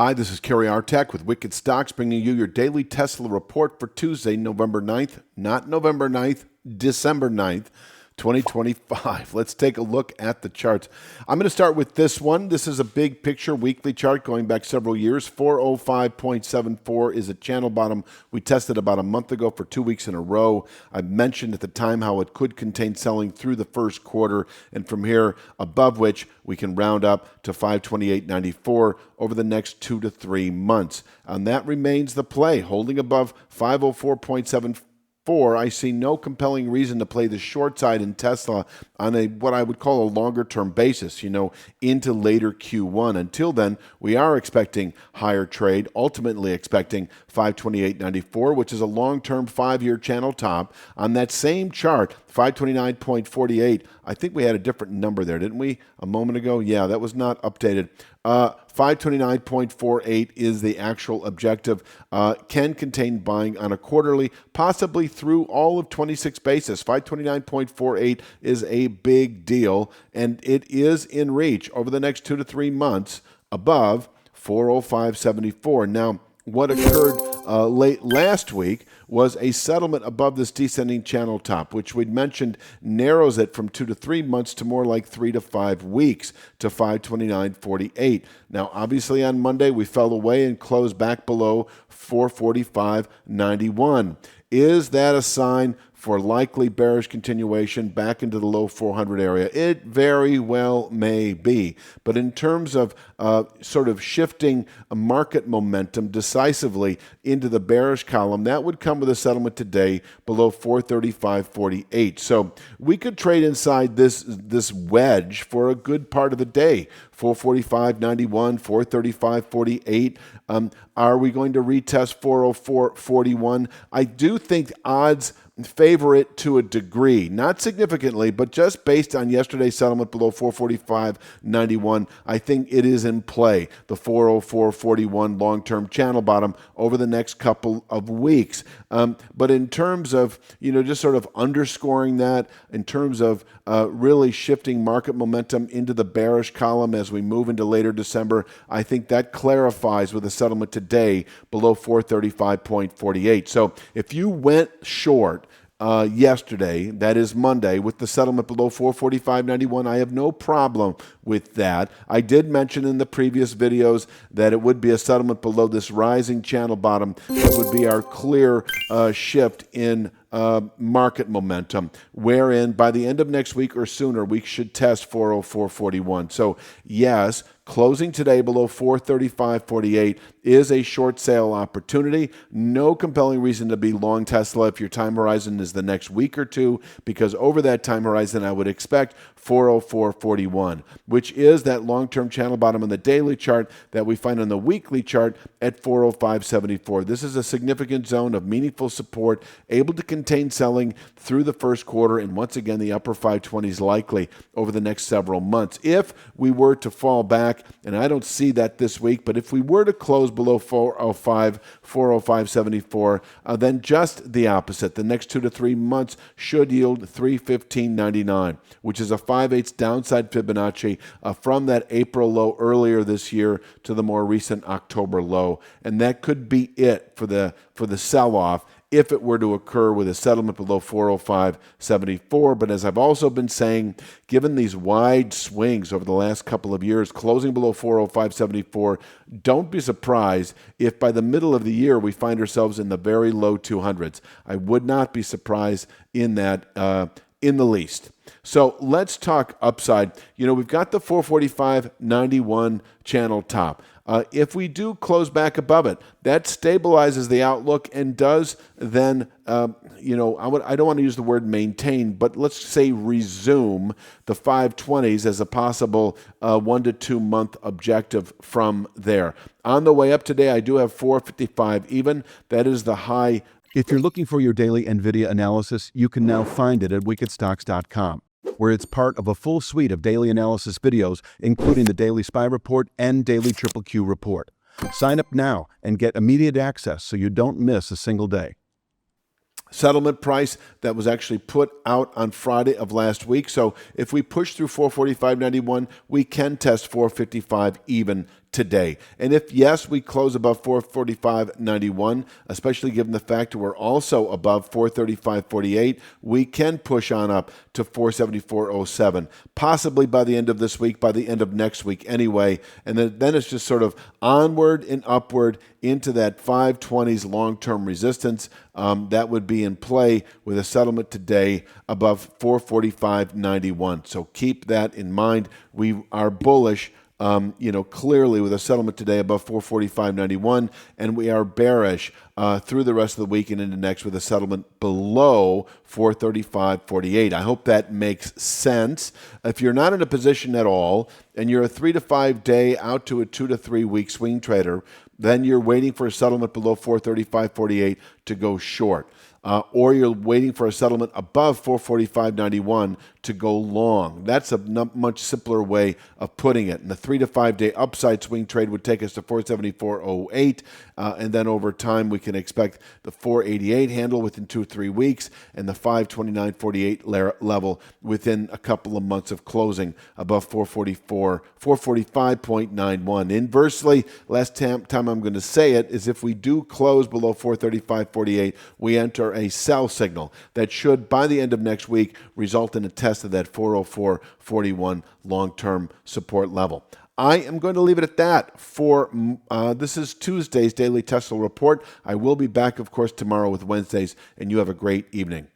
Hi, this is Kerry Artek with Wicked Stocks, bringing you your daily Tesla report for Tuesday, November 9th, not November 9th, December 9th, 2025. Let's take a look at the charts. I'm going to start with this one. This is a big picture weekly chart going back several years. 405.74 is a channel bottom we tested about a month ago for 2 weeks in a row. I mentioned at the time how it could contain selling through the first quarter, and from here, above which we can round up to 528.94 over the next 2 to 3 months. And that remains the play, holding above 504.74. I see no compelling reason to play the short side in Tesla on a what I would call a longer term basis, into later Q1. Until then, we are expecting higher trade, ultimately expecting 528.94, which is a long-term 5-year channel top. On that same chart, 529.48, I think we had a different number there, didn't we, a moment ago? Yeah, that was not updated. 529.48 is the actual objective. Can contain buying on a quarterly, possibly through all of 26 basis. 529.48 is a big deal, and it is in reach over the next 2 to 3 months above 405.74. Now, what occurred late last week was a settlement above this descending channel top, which we'd mentioned narrows it from 2 to 3 months to more like 3 to 5 weeks to 529.48. Now, obviously on Monday, we fell away and closed back below 445.91. Is that a sign for likely bearish continuation back into the low 400 area? It very well may be. But in terms of sort of shifting market momentum decisively into the bearish column, that would come with a settlement today below 435.48. So we could trade inside this wedge for a good part of the day. 445.91, 435.48. Are we going to retest 404.41? I do think odds favor it to a degree, not significantly, but just based on yesterday's settlement below 445.91, I think it is in play, the 404.41 long-term channel bottom over the next couple of weeks. But in terms of, just sort of underscoring that, in terms of really shifting market momentum into the bearish column as we move into later December, I think that clarifies with a settlement today below 435.48. So if you went short yesterday, that is Monday, with the settlement below 445.91, I have no problem with that. I did mention in the previous videos that it would be a settlement below this rising channel bottom that would be our clear shift in market momentum, wherein by the end of next week or sooner, we should test 404.41. So yes, closing today below 435.48 is a short sale opportunity. No compelling reason to be long Tesla if your time horizon is the next week or two, because over that time horizon, I would expect 404.41, which is that long-term channel bottom on the daily chart that we find on the weekly chart at 405.74. This is a significant zone of meaningful support, able to contain selling through the first quarter, and once again, the upper 520s likely over the next several months. If we were to fall back, and I don't see that this week, but if we were to close below 405.74, then just the opposite. The next 2 to 3 months should yield 315.99, which is a 5/8 downside Fibonacci from that April low earlier this year to the more recent October low. And that could be it for the sell-off if it were to occur with a settlement below 405.74. But as I've also been saying, given these wide swings over the last couple of years, closing below 405.74, don't be surprised if by the middle of the year we find ourselves in the very low 200s. I would not be surprised in that in the least. So let's talk upside. We've got the 445.91 channel top. If we do close back above it, that stabilizes the outlook and does then, I don't want to use the word maintain, but let's say resume the 520s as a possible 1 to 2 month objective from there. On the way up today, I do have 455 even. That is the high. If you're looking for your daily NVIDIA analysis, you can now find it at wickedstocks.com, where it's part of a full suite of daily analysis videos, including the Daily SPY Report and Daily Triple Q Report. Sign up now and get immediate access so you don't miss a single day. settlement price that was actually put out on Friday of last week. So if we push through 445.91, we can test 455 even today. And if yes, we close above 445.91, especially given the fact that we're also above 435.48, we can push on up to 474.07, possibly by the end of this week, by the end of next week anyway. And then it's just sort of onward and upward into that 520s long-term resistance. That would be in play with a settlement today above 445.91. So keep that in mind. We are bullish, clearly with a settlement today above 445.91, and we are bearish through the rest of the week and into next with a settlement below 435.48. I hope that makes sense. If you're not in a position at all, and you're a 3 to 5 day out to a 2 to 3 week swing trader, then you're waiting for a settlement below 435.48 to go short. Or you're waiting for a settlement above 445.91 to go long. That's a much simpler way of putting it. And the 3 to 5 day upside swing trade would take us to 474.08, and then over time we can expect the 488 handle within 2 or 3 weeks, and the 529.48 level within a couple of months of closing above 445.91. Inversely, last time I'm going to say it is if we do close below 435.48, we enter a sell signal that should, by the end of next week, result in a test of that 404.41 long-term support level. I am going to leave it at that for this is Tuesday's Daily Tesla Report. I will be back, of course, tomorrow with Wednesdays, and you have a great evening.